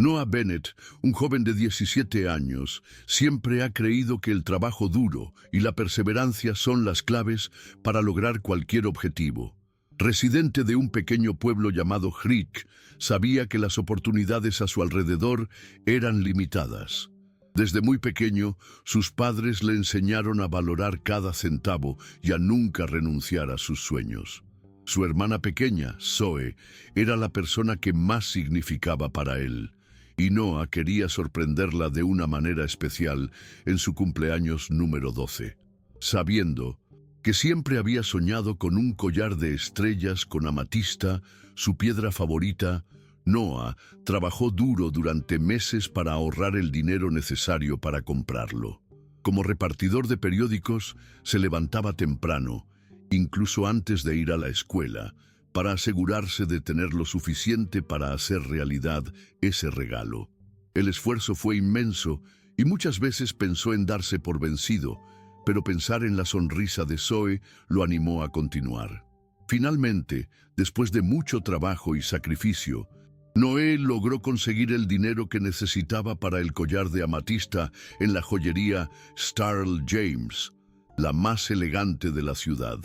Noah Bennett, un joven de 17 años, siempre ha creído que el trabajo duro y la perseverancia son las claves para lograr cualquier objetivo. Residente de un pequeño pueblo llamado Creek, sabía que las oportunidades a su alrededor eran limitadas. Desde muy pequeño, sus padres le enseñaron a valorar cada centavo y a nunca renunciar a sus sueños. Su hermana pequeña, Zoe, era la persona que más significaba para él, y Noah quería sorprenderla de una manera especial en su cumpleaños número 12. Sabiendo que siempre había soñado con un collar de estrellas con amatista, su piedra favorita, Noah trabajó duro durante meses para ahorrar el dinero necesario para comprarlo. Como repartidor de periódicos, se levantaba temprano, incluso antes de ir a la escuela, para asegurarse de tener lo suficiente para hacer realidad ese regalo. El esfuerzo fue inmenso y muchas veces pensó en darse por vencido, pero pensar en la sonrisa de Zoe lo animó a continuar. Finalmente, después de mucho trabajo y sacrificio, Noé logró conseguir el dinero que necesitaba para el collar de amatista en la joyería Starl James, la más elegante de la ciudad.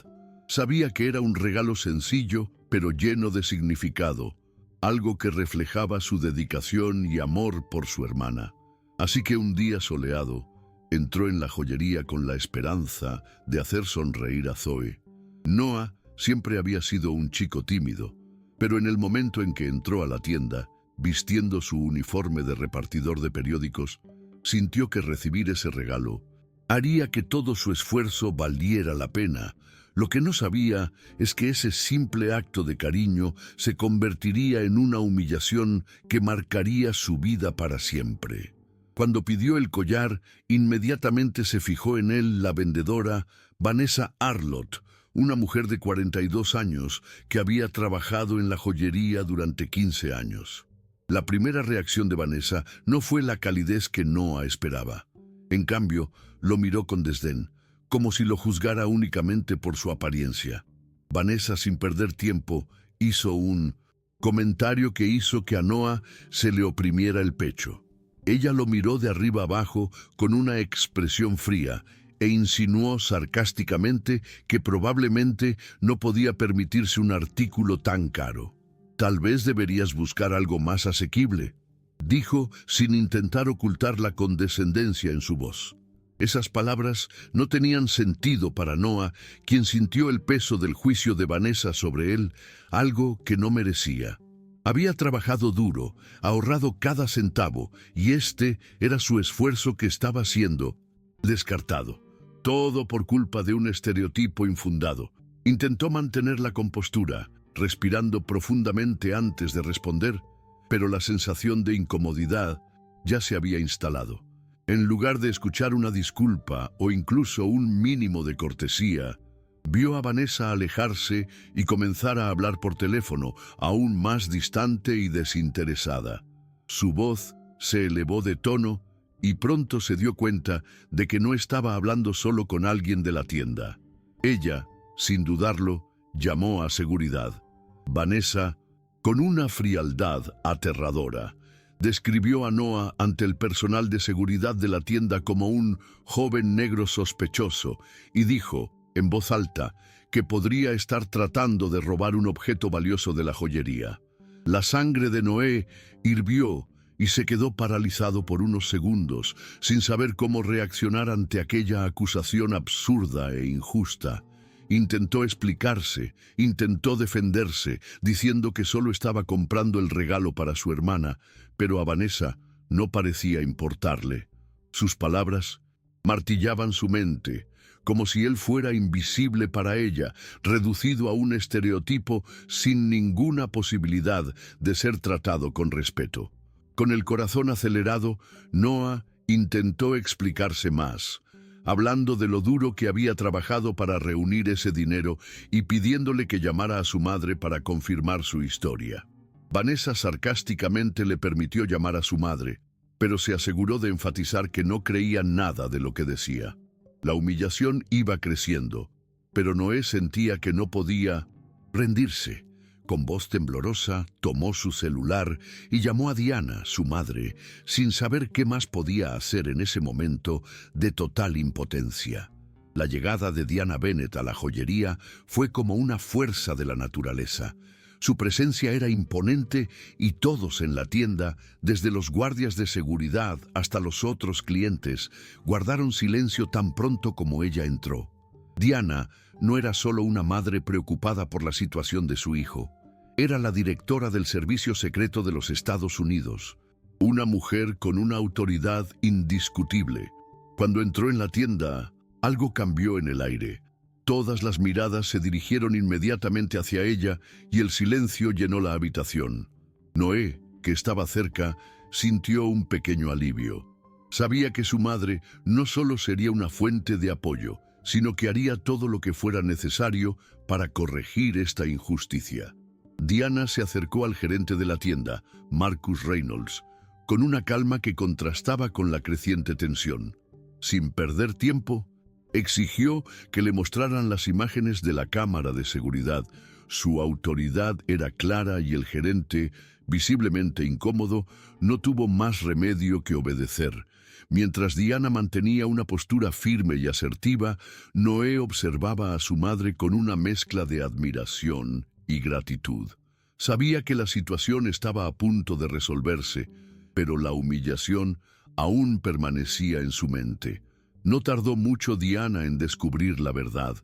Sabía que era un regalo sencillo, pero lleno de significado, algo que reflejaba su dedicación y amor por su hermana. Así que un día soleado, entró en la joyería con la esperanza de hacer sonreír a Zoe. Noah siempre había sido un chico tímido, pero en el momento en que entró a la tienda, vistiendo su uniforme de repartidor de periódicos, sintió que recibir ese regalo haría que todo su esfuerzo valiera la pena. Lo que no sabía es que ese simple acto de cariño se convertiría en una humillación que marcaría su vida para siempre. Cuando pidió el collar, inmediatamente se fijó en él la vendedora Vanessa Arlott, una mujer de 42 años que había trabajado en la joyería durante 15 años. La primera reacción de Vanessa no fue la calidez que Noah esperaba. En cambio, lo miró con desdén, como si lo juzgara únicamente por su apariencia. Vanessa, sin perder tiempo, hizo un comentario que hizo que a Noah se le oprimiera el pecho. Ella lo miró de arriba abajo con una expresión fría e insinuó sarcásticamente que probablemente no podía permitirse un artículo tan caro. «Tal vez deberías buscar algo más asequible», dijo sin intentar ocultar la condescendencia en su voz. Esas palabras no tenían sentido para Noah, quien sintió el peso del juicio de Vanessa sobre él, algo que no merecía. Había trabajado duro, ahorrado cada centavo, y este era su esfuerzo que estaba siendo descartado. Todo por culpa de un estereotipo infundado. Intentó mantener la compostura, respirando profundamente antes de responder, pero la sensación de incomodidad ya se había instalado. En lugar de escuchar una disculpa o incluso un mínimo de cortesía, vio a Vanessa alejarse y comenzar a hablar por teléfono, aún más distante y desinteresada. Su voz se elevó de tono y pronto se dio cuenta de que no estaba hablando solo con alguien de la tienda. Ella, sin dudarlo, llamó a seguridad. Vanessa, con una frialdad aterradora, describió a Noah ante el personal de seguridad de la tienda como un joven negro sospechoso y dijo, en voz alta, que podría estar tratando de robar un objeto valioso de la joyería. La sangre de Noé hirvió y se quedó paralizado por unos segundos, sin saber cómo reaccionar ante aquella acusación absurda e injusta. Intentó explicarse, intentó defenderse, diciendo que solo estaba comprando el regalo para su hermana, pero a Vanessa no parecía importarle. Sus palabras martillaban su mente, como si él fuera invisible para ella, reducido a un estereotipo sin ninguna posibilidad de ser tratado con respeto. Con el corazón acelerado, Noah intentó explicarse más, hablando de lo duro que había trabajado para reunir ese dinero y pidiéndole que llamara a su madre para confirmar su historia. Vanessa sarcásticamente le permitió llamar a su madre, pero se aseguró de enfatizar que no creía nada de lo que decía. La humillación iba creciendo, pero Noé sentía que no podía rendirse. Con voz temblorosa, tomó su celular y llamó a Diana, su madre, sin saber qué más podía hacer en ese momento de total impotencia. La llegada de Diana Bennett a la joyería fue como una fuerza de la naturaleza. Su presencia era imponente y todos en la tienda, desde los guardias de seguridad hasta los otros clientes, guardaron silencio tan pronto como ella entró. Diana no era solo una madre preocupada por la situación de su hijo. Era la directora del Servicio Secreto de los Estados Unidos, una mujer con una autoridad indiscutible. Cuando entró en la tienda, algo cambió en el aire. Todas las miradas se dirigieron inmediatamente hacia ella y el silencio llenó la habitación. Noé, que estaba cerca, sintió un pequeño alivio. Sabía que su madre no solo sería una fuente de apoyo, sino que haría todo lo que fuera necesario para corregir esta injusticia. Diana se acercó al gerente de la tienda, Marcus Reynolds, con una calma que contrastaba con la creciente tensión. Sin perder tiempo, exigió que le mostraran las imágenes de la cámara de seguridad. Su autoridad era clara y el gerente, visiblemente incómodo, no tuvo más remedio que obedecer. Mientras Diana mantenía una postura firme y asertiva, Noé observaba a su madre con una mezcla de admiración y gratitud. Sabía que la situación estaba a punto de resolverse, pero la humillación aún permanecía en su mente. No tardó mucho Diana en descubrir la verdad.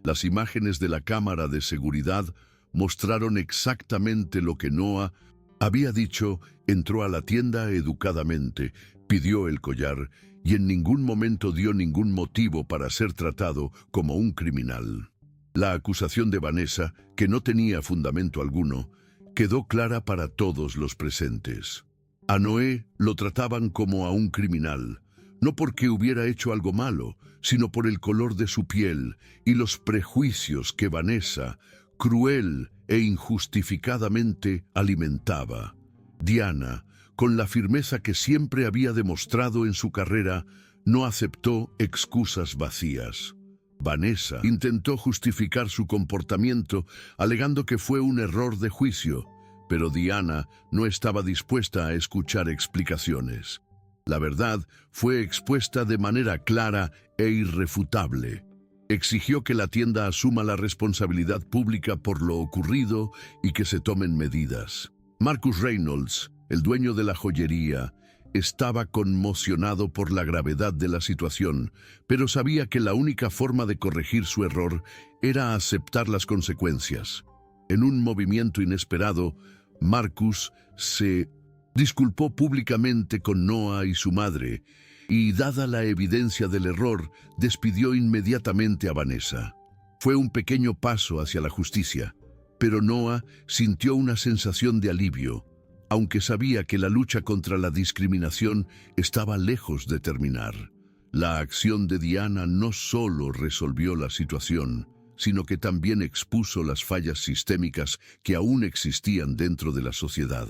Las imágenes de la cámara de seguridad mostraron exactamente lo que Noah había dicho. Entró a la tienda educadamente, pidió el collar y en ningún momento dio ningún motivo para ser tratado como un criminal. La acusación de Vanessa, que no tenía fundamento alguno, quedó clara para todos los presentes. A Noé lo trataban como a un criminal, no porque hubiera hecho algo malo, sino por el color de su piel y los prejuicios que Vanessa, cruel e injustificadamente, alimentaba. Diana, con la firmeza que siempre había demostrado en su carrera, no aceptó excusas vacías. Vanessa intentó justificar su comportamiento alegando que fue un error de juicio, pero Diana no estaba dispuesta a escuchar explicaciones. La verdad fue expuesta de manera clara e irrefutable. Exigió que la tienda asuma la responsabilidad pública por lo ocurrido y que se tomen medidas. Marcus Reynolds, el dueño de la joyería, estaba conmocionado por la gravedad de la situación, pero sabía que la única forma de corregir su error era aceptar las consecuencias. En un movimiento inesperado, Marcus se disculpó públicamente con Noah y su madre, y dada la evidencia del error, despidió inmediatamente a Vanessa. Fue un pequeño paso hacia la justicia, pero Noah sintió una sensación de alivio, aunque sabía que la lucha contra la discriminación estaba lejos de terminar. La acción de Diana no solo resolvió la situación, sino que también expuso las fallas sistémicas que aún existían dentro de la sociedad.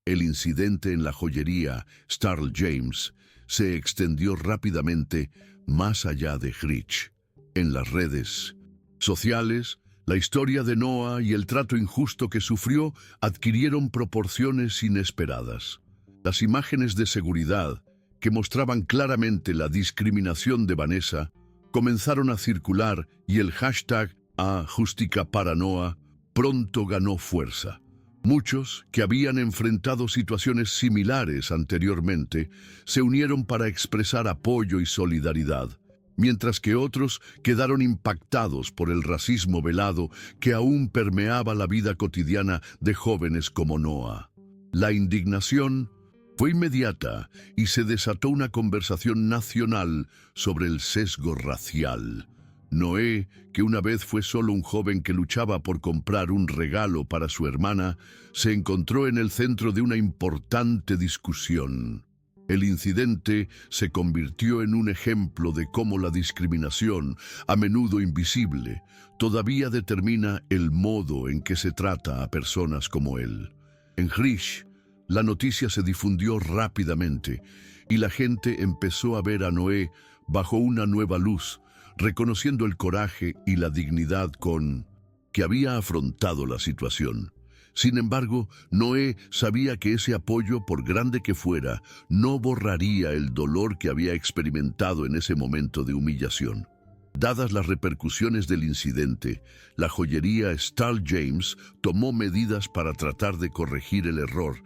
El incidente en la joyería Starl James se extendió rápidamente más allá de Hrich. En las redes sociales, la historia de Noah y el trato injusto que sufrió adquirieron proporciones inesperadas. Las imágenes de seguridad, que mostraban claramente la discriminación de Vanessa, comenzaron a circular y el hashtag #JusticaParaNoah pronto ganó fuerza. Muchos, que habían enfrentado situaciones similares anteriormente, se unieron para expresar apoyo y solidaridad, mientras que otros quedaron impactados por el racismo velado que aún permeaba la vida cotidiana de jóvenes como Noah. La indignación fue inmediata y se desató una conversación nacional sobre el sesgo racial. Noé, que una vez fue solo un joven que luchaba por comprar un regalo para su hermana, se encontró en el centro de una importante discusión. El incidente se convirtió en un ejemplo de cómo la discriminación, a menudo invisible, todavía determina el modo en que se trata a personas como él. En Hrich, la noticia se difundió rápidamente y la gente empezó a ver a Noé bajo una nueva luz, reconociendo el coraje y la dignidad con que había afrontado la situación. Sin embargo, Noé sabía que ese apoyo, por grande que fuera, no borraría el dolor que había experimentado en ese momento de humillación. Dadas las repercusiones del incidente, la joyería Star James tomó medidas para tratar de corregir el error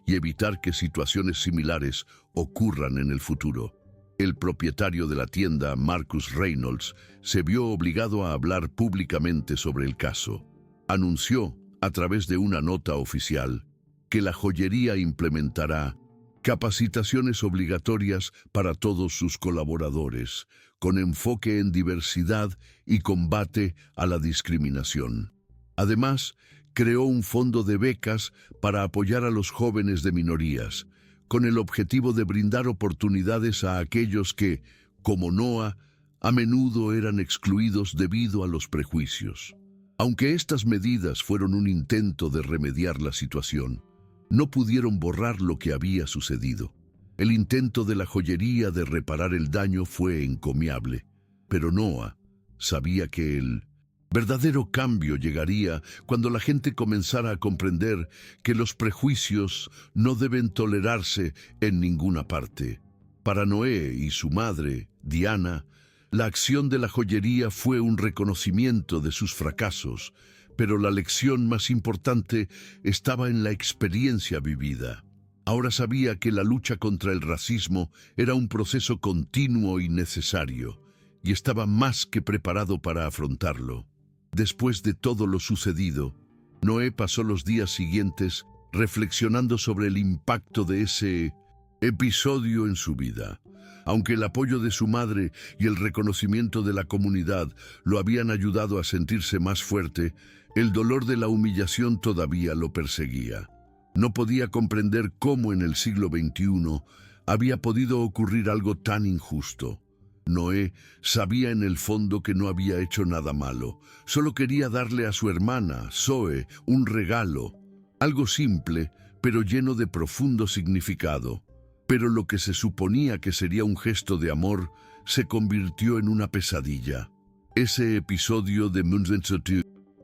y evitar que situaciones similares ocurran en el futuro. El propietario de la tienda, Marcus Reynolds, se vio obligado a hablar públicamente sobre el caso. Anunció, a través de una nota oficial, que la joyería implementará capacitaciones obligatorias para todos sus colaboradores, con enfoque en diversidad y combate a la discriminación. Además, creó un fondo de becas para apoyar a los jóvenes de minorías, con el objetivo de brindar oportunidades a aquellos que, como Noah, a menudo eran excluidos debido a los prejuicios. Aunque estas medidas fueron un intento de remediar la situación, no pudieron borrar lo que había sucedido. El intento de la joyería de reparar el daño fue encomiable, pero Noah sabía que el verdadero cambio llegaría cuando la gente comenzara a comprender que los prejuicios no deben tolerarse en ninguna parte. Para Noé y su madre, Diana, la acción de la joyería fue un reconocimiento de sus fracasos, pero la lección más importante estaba en la experiencia vivida. Ahora sabía que la lucha contra el racismo era un proceso continuo y necesario, y estaba más que preparado para afrontarlo. Después de todo lo sucedido, Noé pasó los días siguientes reflexionando sobre el impacto de ese episodio en su vida. Aunque el apoyo de su madre y el reconocimiento de la comunidad lo habían ayudado a sentirse más fuerte, el dolor de la humillación todavía lo perseguía. No podía comprender cómo en el siglo XXI había podido ocurrir algo tan injusto. Noé sabía en el fondo que no había hecho nada malo. Solo quería darle a su hermana, Zoe, un regalo. Algo simple, pero lleno de profundo significado. Pero lo que se suponía que sería un gesto de amor se convirtió en una pesadilla. Ese episodio de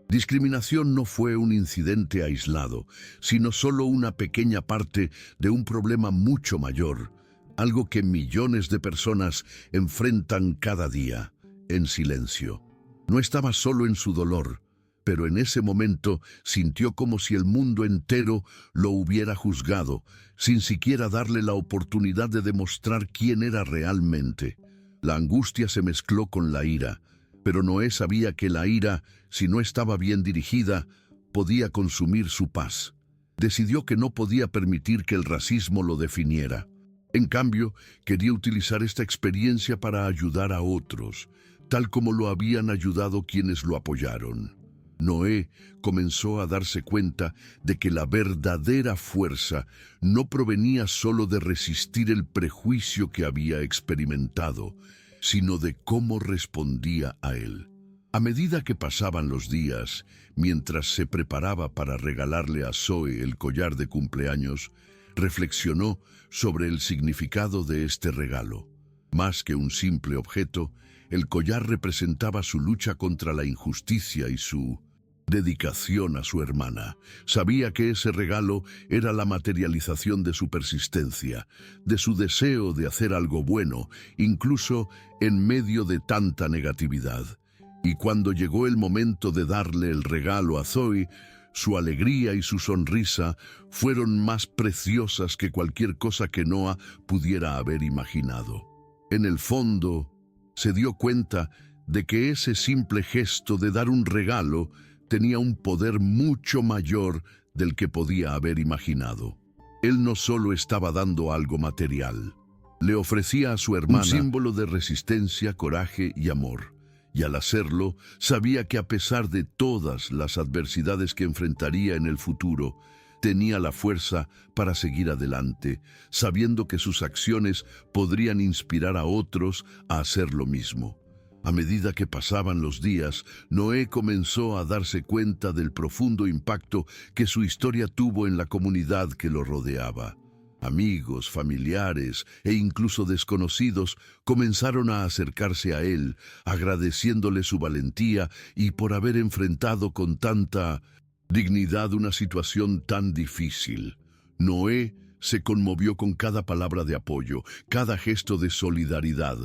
discriminación no fue un incidente aislado, sino solo una pequeña parte de un problema mucho mayor, algo que millones de personas enfrentan cada día, en silencio. No estaba solo en su dolor, pero en ese momento sintió como si el mundo entero lo hubiera juzgado, sin siquiera darle la oportunidad de demostrar quién era realmente. La angustia se mezcló con la ira, pero Noé sabía que la ira, si no estaba bien dirigida, podía consumir su paz. Decidió que no podía permitir que el racismo lo definiera. En cambio, quería utilizar esta experiencia para ayudar a otros, tal como lo habían ayudado quienes lo apoyaron. Noé comenzó a darse cuenta de que la verdadera fuerza no provenía solo de resistir el prejuicio que había experimentado, sino de cómo respondía a él. A medida que pasaban los días, mientras se preparaba para regalarle a Zoe el collar de cumpleaños, reflexionó sobre el significado de este regalo. Más que un simple objeto, el collar representaba su lucha contra la injusticia y su dedicación a su hermana. Sabía que ese regalo era la materialización de su persistencia, de su deseo de hacer algo bueno, incluso en medio de tanta negatividad. Y cuando llegó el momento de darle el regalo a Zoe, su alegría y su sonrisa fueron más preciosas que cualquier cosa que Noah pudiera haber imaginado. En el fondo, se dio cuenta de que ese simple gesto de dar un regalo tenía un poder mucho mayor del que podía haber imaginado. Él no solo estaba dando algo material, le ofrecía a su hermana un símbolo de resistencia, coraje y amor. Y al hacerlo, sabía que a pesar de todas las adversidades que enfrentaría en el futuro, tenía la fuerza para seguir adelante, sabiendo que sus acciones podrían inspirar a otros a hacer lo mismo. A medida que pasaban los días, Noé comenzó a darse cuenta del profundo impacto que su historia tuvo en la comunidad que lo rodeaba. Amigos, familiares e incluso desconocidos comenzaron a acercarse a él, agradeciéndole su valentía y por haber enfrentado con tanta dignidad una situación tan difícil. Noé se conmovió con cada palabra de apoyo, cada gesto de solidaridad,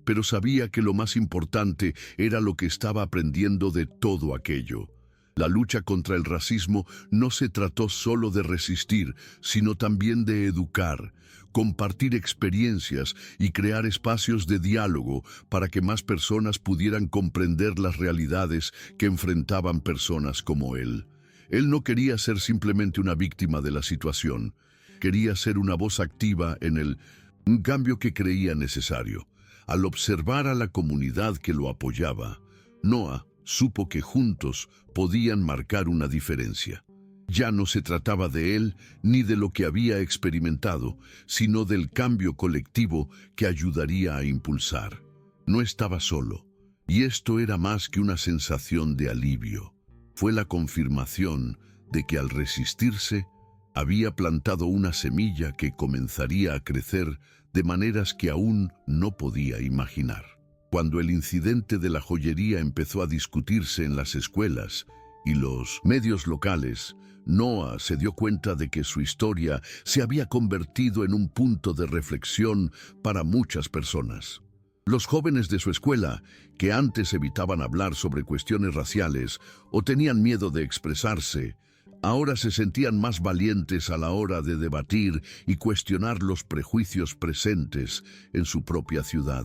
pero sabía que lo más importante era lo que estaba aprendiendo de todo aquello. La lucha contra el racismo no se trató solo de resistir, sino también de educar, compartir experiencias y crear espacios de diálogo para que más personas pudieran comprender las realidades que enfrentaban personas como él. Él no quería ser simplemente una víctima de la situación, quería ser una voz activa en un cambio que creía necesario. Al observar a la comunidad que lo apoyaba, Noah supo que juntos podían marcar una diferencia. Ya no se trataba de él ni de lo que había experimentado, sino del cambio colectivo que ayudaría a impulsar. No estaba solo, y esto era más que una sensación de alivio. Fue la confirmación de que al resistirse, había plantado una semilla que comenzaría a crecer de maneras que aún no podía imaginar. Cuando el incidente de la joyería empezó a discutirse en las escuelas y los medios locales, Noah se dio cuenta de que su historia se había convertido en un punto de reflexión para muchas personas. Los jóvenes de su escuela, que antes evitaban hablar sobre cuestiones raciales o tenían miedo de expresarse, ahora se sentían más valientes a la hora de debatir y cuestionar los prejuicios presentes en su propia ciudad.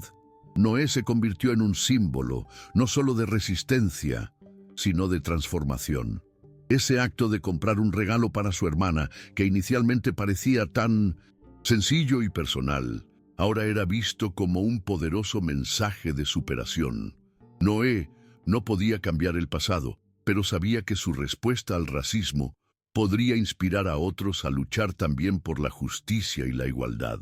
Noé se convirtió en un símbolo, no solo de resistencia, sino de transformación. Ese acto de comprar un regalo para su hermana, que inicialmente parecía tan sencillo y personal, ahora era visto como un poderoso mensaje de superación. Noé no podía cambiar el pasado, pero sabía que su respuesta al racismo podría inspirar a otros a luchar también por la justicia y la igualdad.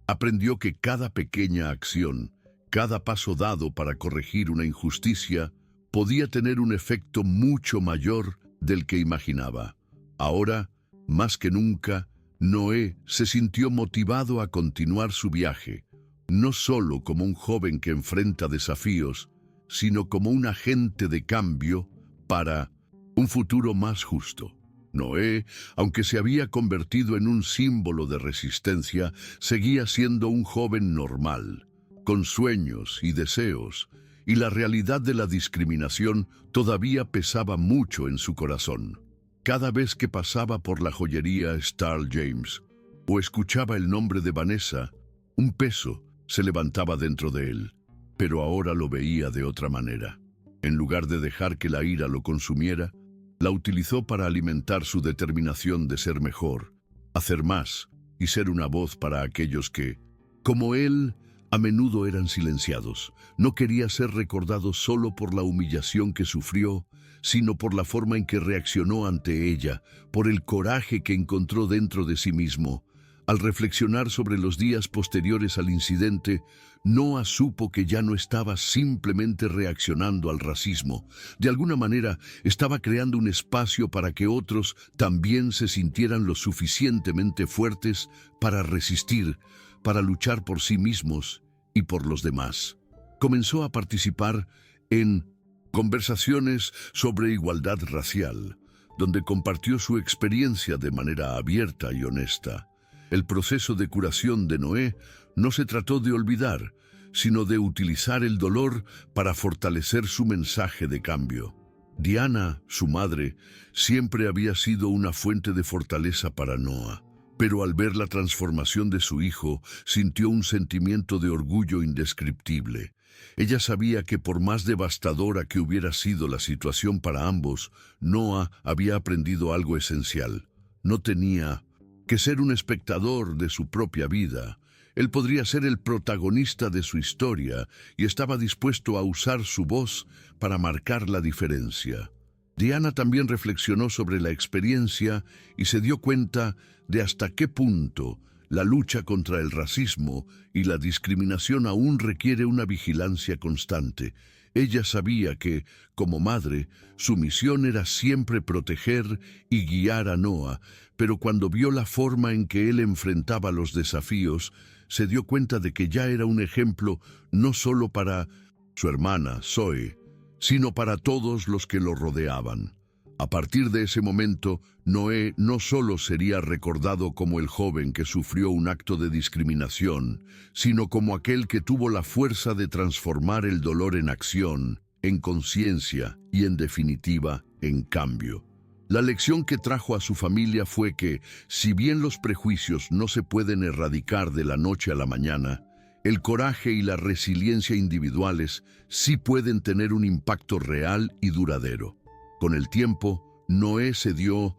Aprendió que cada pequeña acción, cada paso dado para corregir una injusticia, podía tener un efecto mucho mayor del que imaginaba. Ahora, más que nunca, Noé se sintió motivado a continuar su viaje, no solo como un joven que enfrenta desafíos, sino como un agente de cambio para un futuro más justo. Noé, aunque se había convertido en un símbolo de resistencia, seguía siendo un joven normal, con sueños y deseos, y la realidad de la discriminación todavía pesaba mucho en su corazón. Cada vez que pasaba por la joyería Star James o escuchaba el nombre de Vanessa, un peso se levantaba dentro de él, pero ahora lo veía de otra manera. En lugar de dejar que la ira lo consumiera, la utilizó para alimentar su determinación de ser mejor, hacer más y ser una voz para aquellos que, como él, a menudo eran silenciados. No quería ser recordado solo por la humillación que sufrió, sino por la forma en que reaccionó ante ella, por el coraje que encontró dentro de sí mismo. Al reflexionar sobre los días posteriores al incidente, Noah supo que ya no estaba simplemente reaccionando al racismo. De alguna manera, estaba creando un espacio para que otros también se sintieran lo suficientemente fuertes para resistir, para luchar por sí mismos y por los demás. Comenzó a participar en conversaciones sobre igualdad racial, donde compartió su experiencia de manera abierta y honesta. El proceso de curación de Noé no se trató de olvidar, sino de utilizar el dolor para fortalecer su mensaje de cambio. Diana, su madre, siempre había sido una fuente de fortaleza para Noah, pero al ver la transformación de su hijo, sintió un sentimiento de orgullo indescriptible. Ella sabía que por más devastadora que hubiera sido la situación para ambos, Noah había aprendido algo esencial. No tenía que ser un espectador de su propia vida. Él podría ser el protagonista de su historia y estaba dispuesto a usar su voz para marcar la diferencia. Diana también reflexionó sobre la experiencia y se dio cuenta de hasta qué punto la lucha contra el racismo y la discriminación aún requiere una vigilancia constante. Ella sabía que, como madre, su misión era siempre proteger y guiar a Noah, pero cuando vio la forma en que él enfrentaba los desafíos, se dio cuenta de que ya era un ejemplo no solo para su hermana, Zoe, sino para todos los que lo rodeaban. A partir de ese momento, Noé no solo sería recordado como el joven que sufrió un acto de discriminación, sino como aquel que tuvo la fuerza de transformar el dolor en acción, en conciencia y, en definitiva, en cambio. La lección que trajo a su familia fue que, si bien los prejuicios no se pueden erradicar de la noche a la mañana, el coraje y la resiliencia individuales sí pueden tener un impacto real y duradero. Con el tiempo, Noé se dio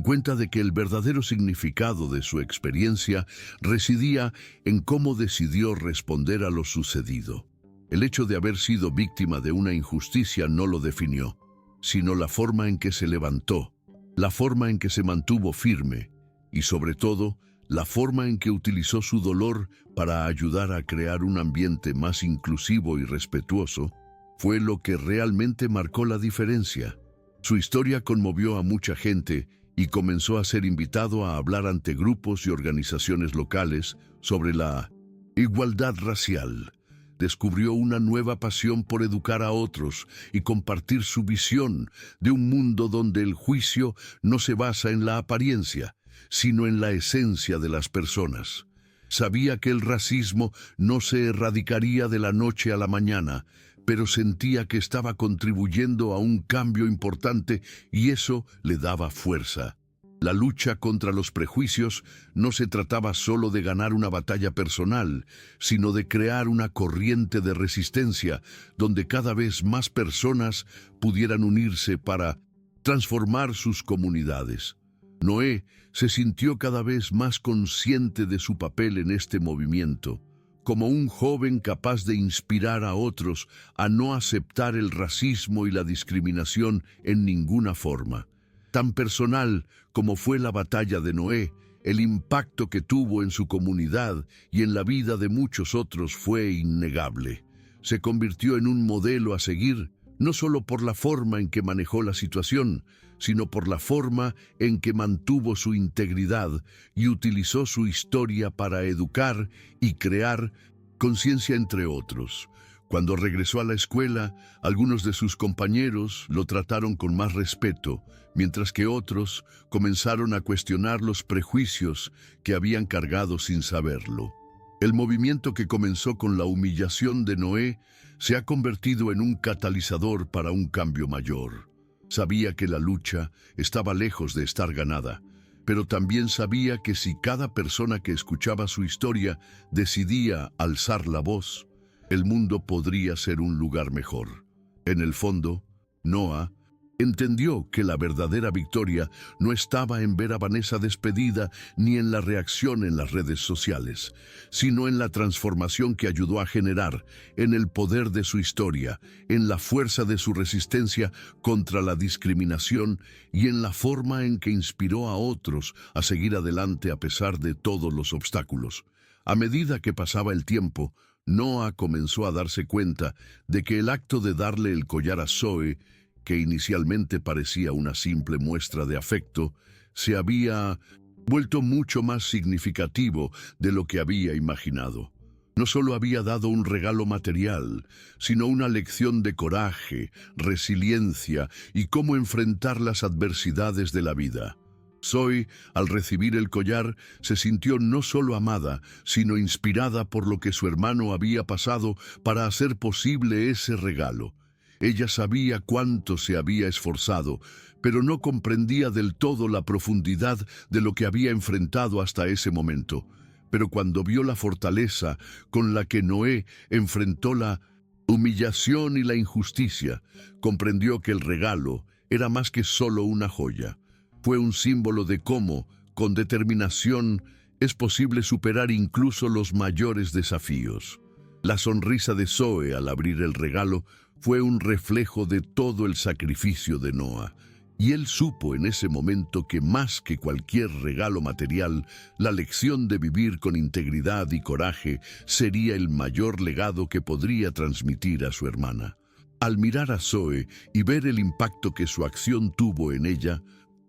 cuenta de que el verdadero significado de su experiencia residía en cómo decidió responder a lo sucedido. El hecho de haber sido víctima de una injusticia no lo definió, sino la forma en que se levantó, la forma en que se mantuvo firme y, sobre todo, la forma en que utilizó su dolor para ayudar a crear un ambiente más inclusivo y respetuoso, fue lo que realmente marcó la diferencia. Su historia conmovió a mucha gente y comenzó a ser invitado a hablar ante grupos y organizaciones locales sobre la igualdad racial. Descubrió una nueva pasión por educar a otros y compartir su visión de un mundo donde el juicio no se basa en la apariencia, sino en la esencia de las personas. Sabía que el racismo no se erradicaría de la noche a la mañana, pero sentía que estaba contribuyendo a un cambio importante y eso le daba fuerza. La lucha contra los prejuicios no se trataba solo de ganar una batalla personal, sino de crear una corriente de resistencia donde cada vez más personas pudieran unirse para transformar sus comunidades. Noé se sintió cada vez más consciente de su papel en este movimiento, como un joven capaz de inspirar a otros a no aceptar el racismo y la discriminación en ninguna forma. Tan personal como fue la batalla de Noé, el impacto que tuvo en su comunidad y en la vida de muchos otros fue innegable. Se convirtió en un modelo a seguir, no solo por la forma en que manejó la situación, sino por la forma en que mantuvo su integridad y utilizó su historia para educar y crear conciencia entre otros. Cuando regresó a la escuela, algunos de sus compañeros lo trataron con más respeto, mientras que otros comenzaron a cuestionar los prejuicios que habían cargado sin saberlo. El movimiento que comenzó con la humillación de Noé se ha convertido en un catalizador para un cambio mayor. Sabía que la lucha estaba lejos de estar ganada, pero también sabía que si cada persona que escuchaba su historia decidía alzar la voz, el mundo podría ser un lugar mejor. En el fondo, Noah entendió que la verdadera victoria no estaba en ver a Vanessa despedida ni en la reacción en las redes sociales, sino en la transformación que ayudó a generar, en el poder de su historia, en la fuerza de su resistencia contra la discriminación y en la forma en que inspiró a otros a seguir adelante a pesar de todos los obstáculos. A medida que pasaba el tiempo, Noah comenzó a darse cuenta de que el acto de darle el collar a Zoe, que inicialmente parecía una simple muestra de afecto, se había vuelto mucho más significativo de lo que había imaginado. No solo había dado un regalo material, sino una lección de coraje, resiliencia y cómo enfrentar las adversidades de la vida. Zoe, al recibir el collar, se sintió no solo amada, sino inspirada por lo que su hermano había pasado para hacer posible ese regalo. Ella sabía cuánto se había esforzado, pero no comprendía del todo la profundidad de lo que había enfrentado hasta ese momento. Pero cuando vio la fortaleza con la que Noé enfrentó la humillación y la injusticia, comprendió que el regalo era más que solo una joya. Fue un símbolo de cómo, con determinación, es posible superar incluso los mayores desafíos. La sonrisa de Zoe al abrir el regalo fue un reflejo de todo el sacrificio de Noah, y él supo en ese momento que más que cualquier regalo material, la lección de vivir con integridad y coraje sería el mayor legado que podría transmitir a su hermana. Al mirar a Zoe y ver el impacto que su acción tuvo en ella,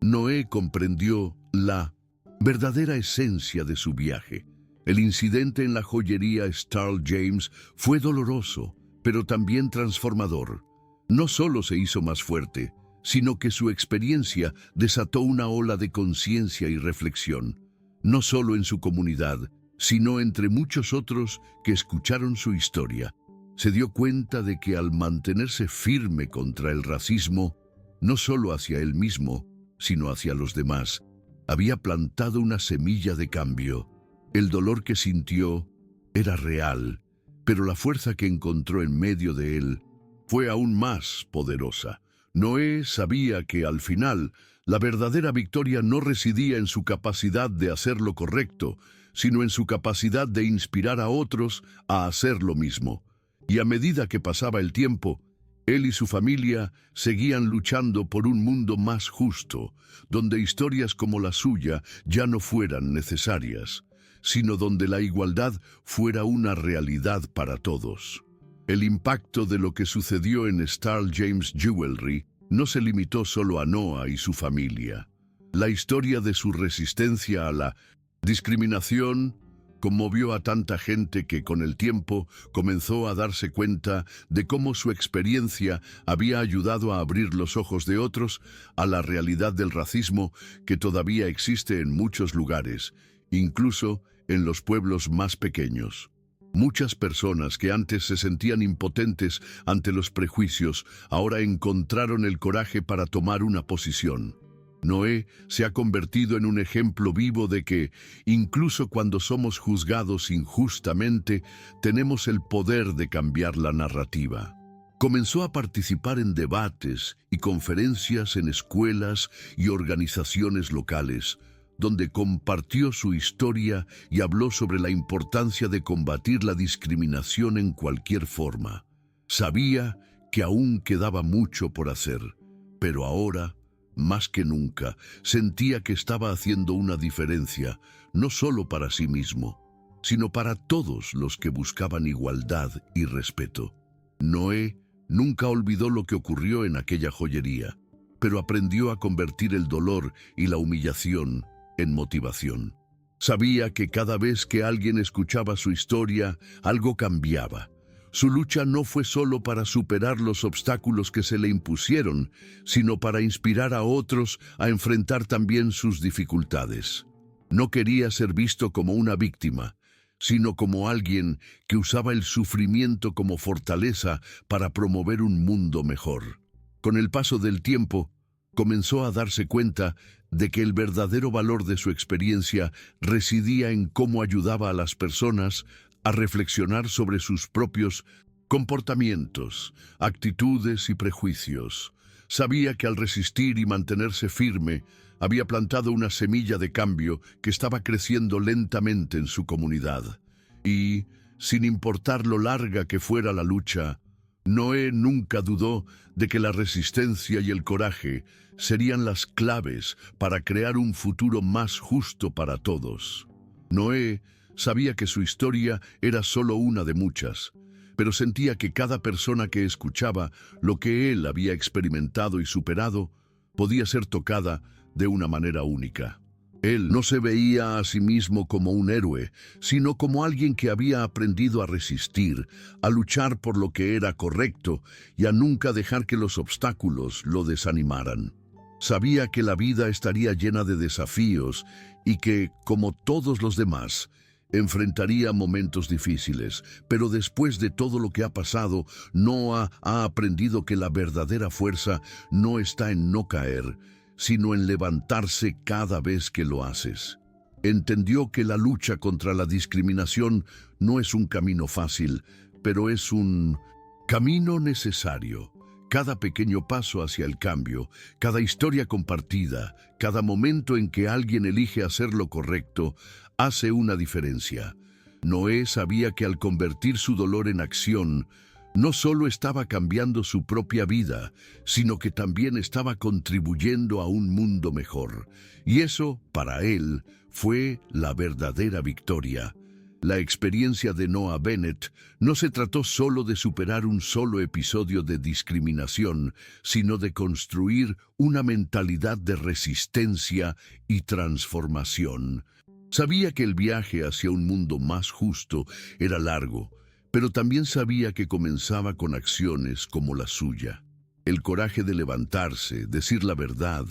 Noé comprendió la verdadera esencia de su viaje. El incidente en la joyería Starl James fue doloroso, pero también transformador. No solo se hizo más fuerte, sino que su experiencia desató una ola de conciencia y reflexión, no solo en su comunidad, sino entre muchos otros que escucharon su historia. Se dio cuenta de que al mantenerse firme contra el racismo, no solo hacia él mismo, sino hacia los demás, había plantado una semilla de cambio. El dolor que sintió era real, pero la fuerza que encontró en medio de él fue aún más poderosa. Noé sabía que al final la verdadera victoria no residía en su capacidad de hacer lo correcto, sino en su capacidad de inspirar a otros a hacer lo mismo. Y a medida que pasaba el tiempo, él y su familia seguían luchando por un mundo más justo, donde historias como la suya ya no fueran necesarias, sino donde la igualdad fuera una realidad para todos. El impacto de lo que sucedió en Star James Jewelry no se limitó solo a Noah y su familia. La historia de su resistencia a la discriminación conmovió a tanta gente que con el tiempo comenzó a darse cuenta de cómo su experiencia había ayudado a abrir los ojos de otros a la realidad del racismo que todavía existe en muchos lugares, incluso en los pueblos más pequeños. Muchas personas que antes se sentían impotentes ante los prejuicios ahora encontraron el coraje para tomar una posición. Noé se ha convertido en un ejemplo vivo de que, incluso cuando somos juzgados injustamente, tenemos el poder de cambiar la narrativa. Comenzó a participar en debates y conferencias en escuelas y organizaciones locales, donde compartió su historia y habló sobre la importancia de combatir la discriminación en cualquier forma. Sabía que aún quedaba mucho por hacer, pero ahora, más que nunca, sentía que estaba haciendo una diferencia, no solo para sí mismo, sino para todos los que buscaban igualdad y respeto. Noé nunca olvidó lo que ocurrió en aquella joyería, pero aprendió a convertir el dolor y la humillación en motivación. Sabía que cada vez que alguien escuchaba su historia, algo cambiaba. Su lucha no fue solo para superar los obstáculos que se le impusieron, sino para inspirar a otros a enfrentar también sus dificultades. No quería ser visto como una víctima, sino como alguien que usaba el sufrimiento como fortaleza para promover un mundo mejor. Con el paso del tiempo, comenzó a darse cuenta de que el verdadero valor de su experiencia residía en cómo ayudaba a las personas a reflexionar sobre sus propios comportamientos, actitudes y prejuicios. Sabía que al resistir y mantenerse firme, había plantado una semilla de cambio que estaba creciendo lentamente en su comunidad. Y, sin importar lo larga que fuera la lucha, Noé nunca dudó de que la resistencia y el coraje serían las claves para crear un futuro más justo para todos. Noé sabía que su historia era solo una de muchas, pero sentía que cada persona que escuchaba lo que él había experimentado y superado podía ser tocada de una manera única. Él no se veía a sí mismo como un héroe, sino como alguien que había aprendido a resistir, a luchar por lo que era correcto y a nunca dejar que los obstáculos lo desanimaran. Sabía que la vida estaría llena de desafíos y que, como todos los demás, enfrentaría momentos difíciles, pero después de todo lo que ha pasado, Noah ha aprendido que la verdadera fuerza no está en no caer, sino en levantarse cada vez que lo haces. Entendió que la lucha contra la discriminación no es un camino fácil, pero es un camino necesario. Cada pequeño paso hacia el cambio, cada historia compartida, cada momento en que alguien elige hacer lo correcto, hace una diferencia. Noé sabía que al convertir su dolor en acción, no solo estaba cambiando su propia vida, sino que también estaba contribuyendo a un mundo mejor. Y eso, para él, fue la verdadera victoria. La experiencia de Noah Bennett no se trató solo de superar un solo episodio de discriminación, sino de construir una mentalidad de resistencia y transformación. Sabía que el viaje hacia un mundo más justo era largo, pero también sabía que comenzaba con acciones como la suya. El coraje de levantarse, decir la verdad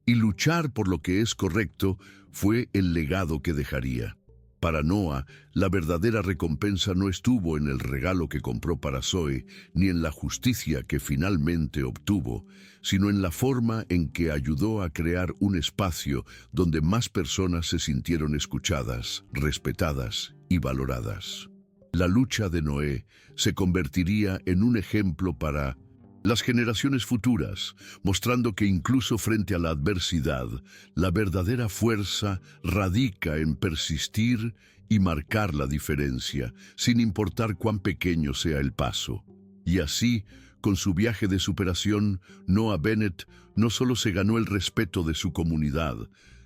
y luchar por lo que es correcto fue el legado que dejaría. Para Noah, la verdadera recompensa no estuvo en el regalo que compró para Zoe, ni en la justicia que finalmente obtuvo, sino en la forma en que ayudó a crear un espacio donde más personas se sintieron escuchadas, respetadas y valoradas. La lucha de Noé se convertiría en un ejemplo para las generaciones futuras, mostrando que incluso frente a la adversidad, la verdadera fuerza radica en persistir y marcar la diferencia, sin importar cuán pequeño sea el paso. Y así, con su viaje de superación, Noah Bennett no solo se ganó el respeto de su comunidad,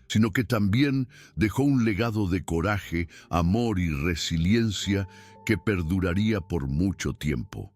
sino que también dejó un legado de coraje, amor y resiliencia que perduraría por mucho tiempo.